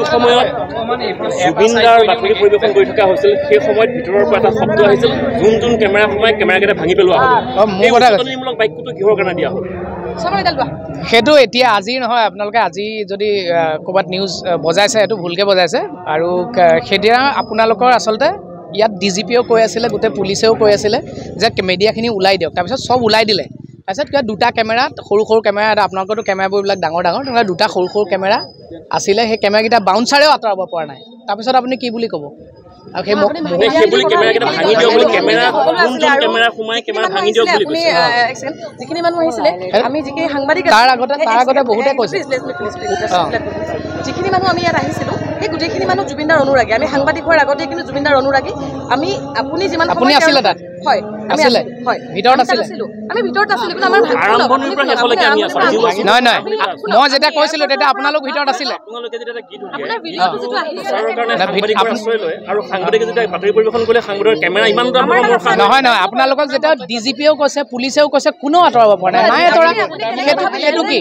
যিটো সময়ত জুবিনদাৰ বাতৰি পৰিৱেশন কৰি থকা হৈছিল সেই সময়ত ভিতৰৰ পৰা এটা শব্দ আহিছিল যোন কেমেৰা সোমাই কেমেৰাকেইটা ভাঙি পেলোৱা হ'ল বাক্যটো কিহৰ কাৰণে দিয়া হ'ল সেইটো এতিয়া আজি নহয় আপোনালোকে আজি যদি ক'ৰবাত নিউজ বজাইছে সেইটো ভুলকৈ বজাইছে আৰু সেইদিনা আপোনালোকৰ আচলতে ইয়াত DGPও কৈ আছিলে গোটেই পুলিচেও কৈ আছিলে যে মিডিয়াখিনি ওলাই দিয়ক তাৰপিছত চব ওলাই দিলে তাৰপিছত কিবা দুটা কেমেৰা সৰু কেমেৰা এটা আপোনালোকৰতো কেমেৰাবোৰবিলাক ডাঙৰ তেনেকুৱা দুটা সৰু কেমেৰা আছিলে সেই কেমেৰাকেইটা বাউন্সাৰেও আঁতৰাব পৰা নাই তাৰপিছত আপুনি কি বুলি ক'ব আৰু সেই যিখিনি মানুহ আহিছিলে আমি যিখিনি সাংবাদিক তাৰ আগতে বহুতে কৈছে যিখিনি মানুহ আমি ইয়াত আহিছিলোঁ সেই গোটেইখিনি মানুহ জুবিনদাৰ অনুৰাগী আমি সাংবাদিক হোৱাৰ আগতে কিন্তু জুবিনদাৰ অনুৰাগী আমি আপুনি যিমান আপুনি আছিলে তাত হয় আছিলে হয় ভিতৰত আছিলে আমি ভিতৰত আছিলোঁ কিন্তু আমাৰ নহয় মই যেতিয়া কৈছিলোঁ তেতিয়া আপোনালোক ভিতৰত আছিলে নহয় আপোনালোকক যেতিয়া DGPও কৈছে পুলিচেও কৈছে কোনো আঁতৰাব পৰা নাই আঁতৰা সেইটো কি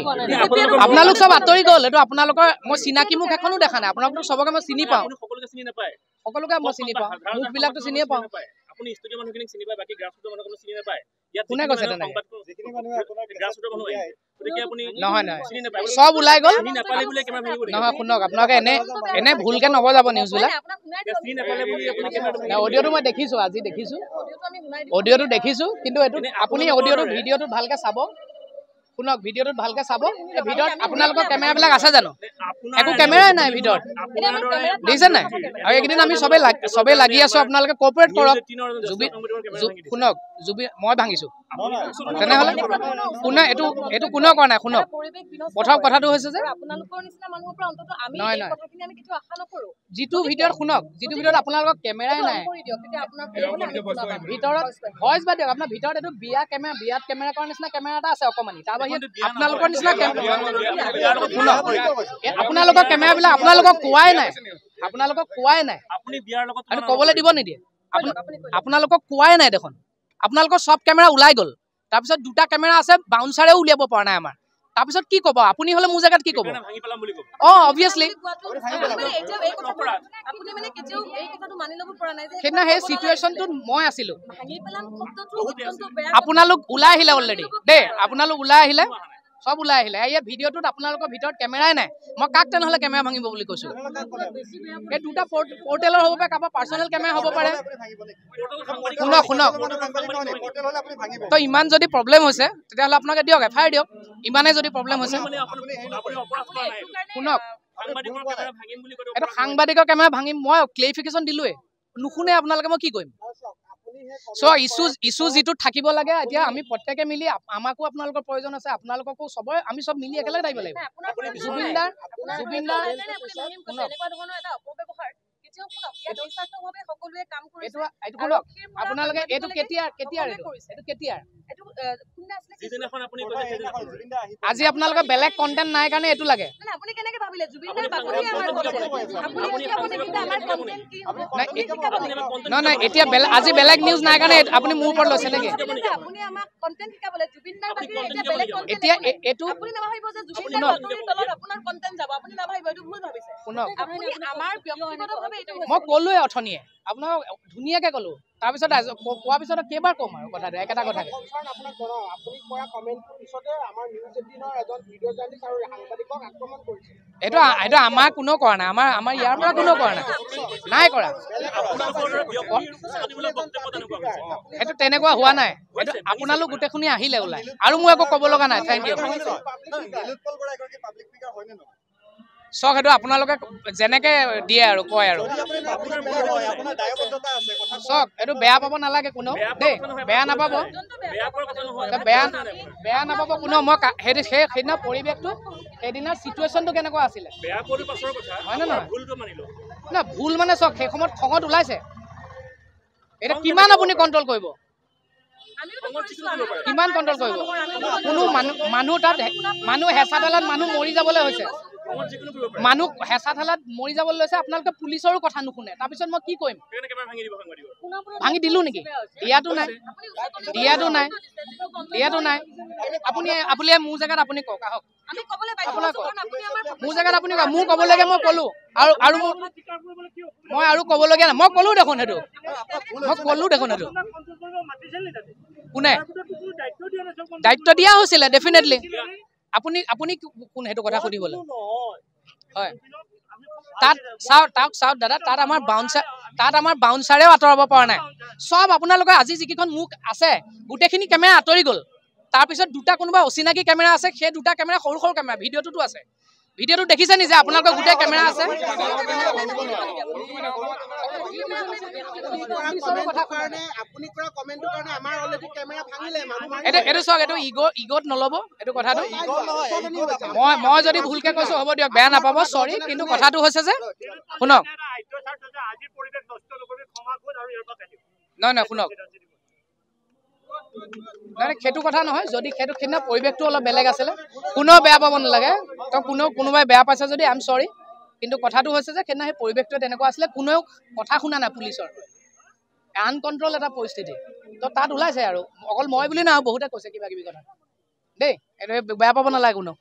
আপোনালোক চব আঁতৰি গ'ল এইটো আপোনালোকৰ মই চিনাকি মুখ এখনো দেখা নাই আপোনালোক চবকে মই চিনি পাওঁ সকলোকে মই চিনি পাওঁ মুখবিলাকতো চিনিয়ে পাওঁ কোনে কৈছে নহয় চব ওলাই গ'ল নহয় শুনক আপোনালোকে এনে ভুলকে নবজাব নিউজবিলাক অডিঅ'টো মই দেখিছোঁ আজি দেখিছোঁ অডিঅ'টো দেখিছোঁ কিন্তু এইটো আপুনি অডিঅ'টো ভিডিঅ'টো ভালকৈ চাব শুনক ভিডিঅ'টোত ভালকৈ চাব ভিতৰত আপোনালোকৰ কেমেৰাবিলাক আছে জানো একো কেমেৰাই নাই ভিতৰত দেখিছে নাই আৰু এইকেইদিন আমি চবেই লাগি আছোঁ আপোনালোকে কোঅপাৰেট কৰক শুনক মই ভাঙিছোঁ তেনেহ'লে কোনে এইটো কোনেও কৰা নাই শুনক প্ৰথম কথাটো হৈছে যে নহয় যিটো ভিডিঅ'ত শুনক যিটো ভিডিঅ'ত আপোনালোকৰ কেমেৰাই নাই ভিতৰত ভইচ বা দিয়ক আপোনাৰ ভিতৰত এইটো বিয়াত কেমেৰা কৰাৰ নিচিনা কেমেৰা এটা আছে অকণমানি তাৰ বাহিৰে আপোনালোকৰ নিচিনা শুনক আপোনালোকৰ কেমেৰাবিলাক আপোনালোকক কোৱাই নাই আৰু ক'বলৈ দিব নিদিয়ে আপোনালোকক কোৱাই নাই দেখোন আপোনালোকৰ চব কেমেৰা ওলাই গ'ল তাৰপিছত দুটা কেমেৰা আছে বাউন্সাৰেও উলিয়াব পৰা নাই আমাৰ তাৰপিছত কি ক'ব আপুনি হ'লে মোৰ জেগাত কি ক'ব অবভিয়াছলি সেইদিনা সেই চিটুৱেশ্যনটোত মই আছিলোঁ আপোনালোক ওলাই আহিলে অলৰেডি দেই আপোনালোক ওলাই আহিলে চব ওলাই আহিলে এই ভিডিঅ'টোত আপোনালোকৰ ভিতৰত কেমেৰাই নাই মই কাক তেনেহ'লে কেমেৰা ভাঙিব বুলি কৈছোঁ এই দুটা পৰ্টেলৰ হ'ব পাৰে কাৰোবাৰ পাৰ্চনেল কেমেৰা হ'ব পাৰে শুনক তো ইমান যদি প্ৰব্লেম হৈছে তেতিয়াহ'লে আপোনালোকে দিয়ক FIR দিয়ক ইমানেই যদি প্ৰব্লেম হৈছে শুনক এইটো সাংবাদিকৰ কেমেৰা ভাঙিম মই ক্লেৰিফিকেশ্যন দিলোঁৱেই নুশুনে আপোনালোকে মই কি কৰিম ইছ্যু যিটো থাকিব লাগে এতিয়া আমি প্ৰত্যেকে মিলি আমাকো আপোনালোকৰ প্ৰয়োজন আছে আপোনালোককো চবৰে আমি চব মিলি একেলগে থাকিব লাগিব জুবিনদাৰ আপোনালোকে এইটো কেতিয়াৰ আজি আপোনালোকে বেলেগ কণ্টেণ্ট নাই কাৰণে এইটো লাগে নহয় এতিয়া আজি বেলেগ নিউজ নাই কাৰণে আপুনি মোৰ ওপৰত লৈছে নেকি এতিয়া এইটো মই ক'লোৱে অথনিয়ে আপোনাক ধুনীয়াকে ক'লো তাৰপিছত কোৱাৰ পিছত কেইবাৰ ক'ম আৰু কথাটো একেটা কথাকে এইটো আমাৰ কোনেও কৰা নাই আমাৰ ইয়াৰ পৰা কোনেও কৰা নাই কৰা সেইটো তেনেকুৱা হোৱা নাই এইটো আপোনালোক গোটেইখিনি আহিলে ওলাই আৰু মোৰ একো ক'ব লগা নাই থেংক ইউ চক সেইটো আপোনালোকে যেনেকে দিয়ে আৰু কয় আৰু চক এইটো বেয়া পাব নালাগে কোনেও দেই বেয়া নাপাব কোনেও মই সেইদিনা পৰিৱেশটো সেইদিনা চিটুৱেশ্যনটো কেনেকুৱা আছিলে হয় নে নহয় না ভুল মানে চক সেই সময়ত খঙত ওলাইছে এতিয়া কিমান আপুনি কণ্ট্ৰল কৰিব কিমান কণ্ট্ৰল কৰিব কোনো মানুহ তাত মানুহ হেঁচা ডালত মানুহ মৰি যাবলৈ হৈছে মানুহ হেঁচা ঠেলাত মৰি যাবলৈ লৈছে আপোনালোকে পুলিচৰো কথা নুশুনে তাৰপিছত মই কি কৰিম ভাঙি দিলো নেকি দিয়াটো নাই আপুনি মোৰ জেগাত আপুনি কওক আহক মোৰ জেগাত আপুনি কওক মোৰ ক'বলগীয়া মই ক'লো আৰু মই আৰু ক'বলগীয়া নাই মই ক'লো দেখোন সেইটো কোনে দায়িত্ব দিয়া হৈছিলে ডেফিনেটলি আপুনি কোন সেইটো কথা সুধিবলৈ হয় তাত চাওক দাদা তাত আমাৰ বাউন্সাৰেও আঁতৰাব পৰা নাই চব আপোনালোকৰ আজি যিকেইখন মুখ আছে গোটেইখিনি কেমেৰা আঁতৰি গ'ল তাৰপিছত দুটা কোনোবা অচিনাকি কেমেৰা আছে সেই দুটা কেমেৰা সৰু কেমেৰা ভিডিঅ'টোতো আছে ভিডিঅ'টো দেখিছে নিজে আপোনালোকৰ গোটেই কেমেৰা আছে এইটো চাওক এইটো ইগত নল'ব এইটো কথাটো মই যদি ভুলকে কৈছো হ'ব দিয়ক বেয়া নাপাব চৰি কিন্তু কথাটো হৈছে যে শুনক নহয় শুনক নাই সেইটো কথা নহয় যদি সেইটো সেইদিনা পৰিৱেশটো অলপ বেলেগ আছিলে কোনেও বেয়া পাব নালাগে তো কোনোবাই বেয়া পাইছে যদি আই এম চৰি কিন্তু কথাটো হৈছে যে সেইদিনা সেই পৰিৱেশটো তেনেকুৱা আছিলে কোনেও কথা শুনা নাই পুলিচৰ আনকণ্ট্ৰল এটা পৰিস্থিতি তো তাত ওলাইছে আৰু অকল মই বুলি নহয় বহুতে কৈছে কিবা কিবি কথা দেই এইটো বেয়া পাব নালাগে কোনেও